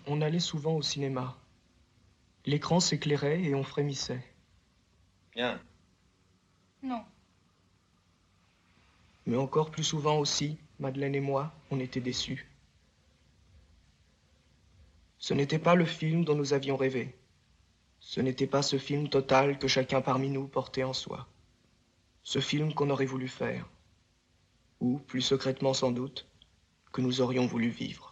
on allait souvent au cinéma. L'écran s'éclairait et on frémissait. Bien. Non. Mais encore plus souvent aussi, Madeleine et moi, on était déçus. Ce n'était pas le film dont nous avions rêvé. Ce n'était pas ce film total que chacun parmi nous portait en soi. Ce film qu'on aurait voulu faire. Ou, plus secrètement sans doute, que nous aurions voulu vivre.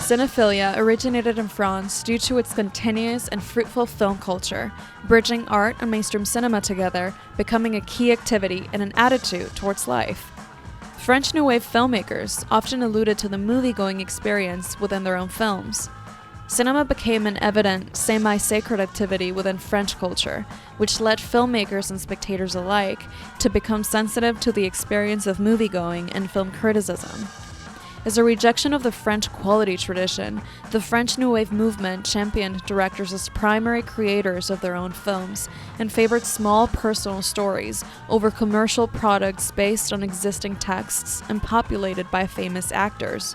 Cinephilia originated in France due to its continuous and fruitful film culture, bridging art and mainstream cinema together, becoming a key activity and an attitude towards life. French New Wave filmmakers often alluded to the movie-going experience within their own films. Cinema became an evident, semi-sacred activity within French culture, which led filmmakers and spectators alike to become sensitive to the experience of movie-going and film criticism. As a rejection of the French quality tradition, the French New Wave movement championed directors as primary creators of their own films and favored small personal stories over commercial products based on existing texts and populated by famous actors.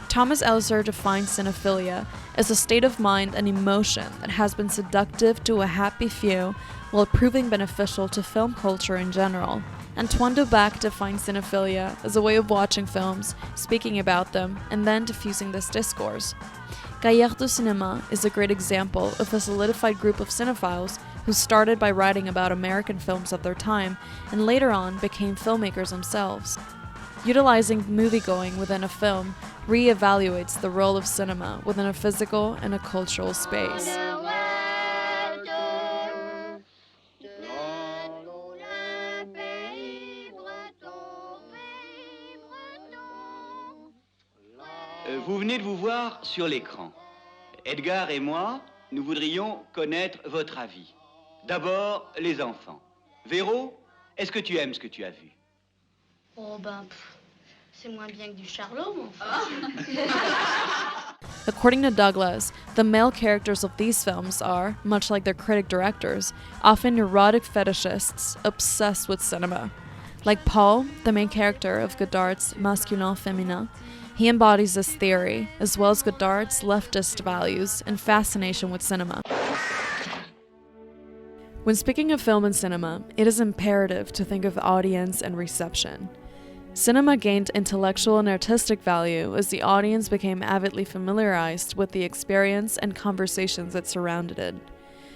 Thomas Auteur defines cinephilia as a state of mind and emotion that has been seductive to a happy few while proving beneficial to film culture in general. Antoine Dubac defines cinephilia as a way of watching films, speaking about them, and then diffusing this discourse. Gaillard du Cinéma is a great example of a solidified group of cinephiles who started by writing about American films of their time and later on became filmmakers themselves. Utilizing movie-going within a film re-evaluates the role of cinema within a physical and a cultural space. Vous venez de vous voir sur l'écran. Edgar et moi, nous voudrions connaître votre avis. D'abord, les enfants. Véro, est-ce que tu aimes ce que tu as vu? Oh ben, c'est moins bien que du Charlot, mon frère. According to Douglas, the male characters of these films are, much like their critic directors, often neurotic fetishists obsessed with cinema. Like Paul, the main character of Godard's Masculin Féminin, he embodies this theory, as well as Godard's leftist values and fascination with cinema. When speaking of film and cinema, it is imperative to think of audience and reception. Cinema gained intellectual and artistic value as the audience became avidly familiarized with the experience and conversations that surrounded it.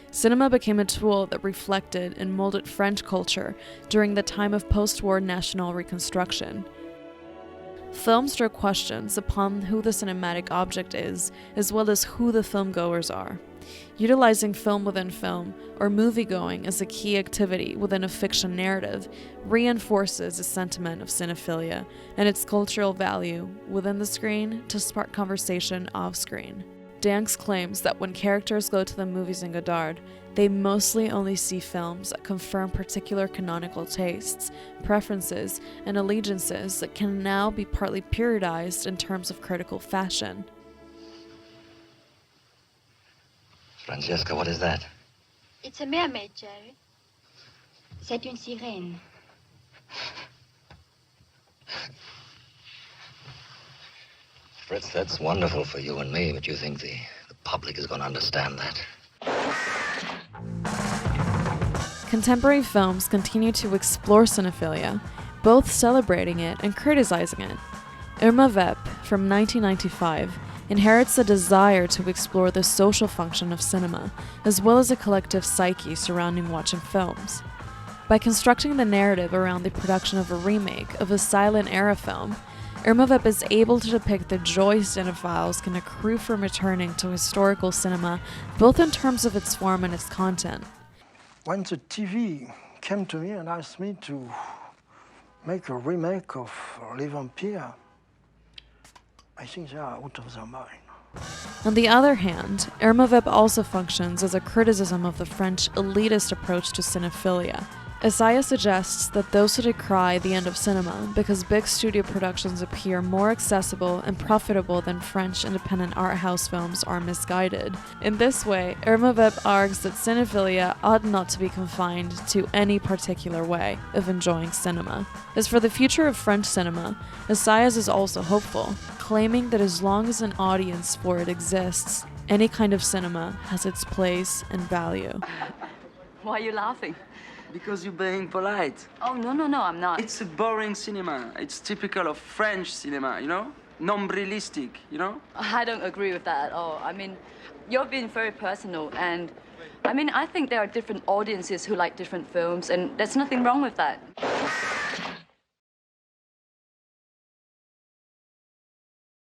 Cinema became a tool that reflected and molded French culture during the time of post-war national reconstruction. Films draw questions upon who the cinematic object is, as well as who the filmgoers are. Utilizing film within film, or movie-going as a key activity within a fiction narrative, reinforces the sentiment of cinephilia and its cultural value within the screen to spark conversation off-screen. Danks claims that when characters go to the movies in Godard, they mostly only see films that confirm particular canonical tastes, preferences, and allegiances that can now be partly periodized in terms of critical fashion. Francesca, what is that? It's a mermaid, Jerry. C'est une sirène. Fritz, that's wonderful for you and me, but you think the public is going to understand that? Contemporary films continue to explore cinephilia, both celebrating it and criticizing it. Irma Vep, from 1995, inherits a desire to explore the social function of cinema, as well as a collective psyche surrounding watching films. By constructing the narrative around the production of a remake of a silent-era film, Irma Vep is able to depict the joy cinephiles can accrue from returning to historical cinema, both in terms of its form and its content. When the TV came to me and asked me to make a remake of Les Vampires, I think they are out of their mind. On the other hand, Irma Vep also functions as a criticism of the French elitist approach to cinephilia, Isaiah suggests that those who decry the end of cinema because big studio productions appear more accessible and profitable than French independent art house films are misguided. In this way, Irma Webb argues that cinephilia ought not to be confined to any particular way of enjoying cinema. As for the future of French cinema, Isaiah is also hopeful, claiming that as long as an audience for it exists, any kind of cinema has its place and value. Why are you laughing? Because you're being polite. Oh, no, I'm not. It's a boring cinema. It's typical of French cinema, you know? Nombrilistic, you know? I don't agree with that at all. I mean, you're being very personal, and I think there are different audiences who like different films, and there's nothing wrong with that.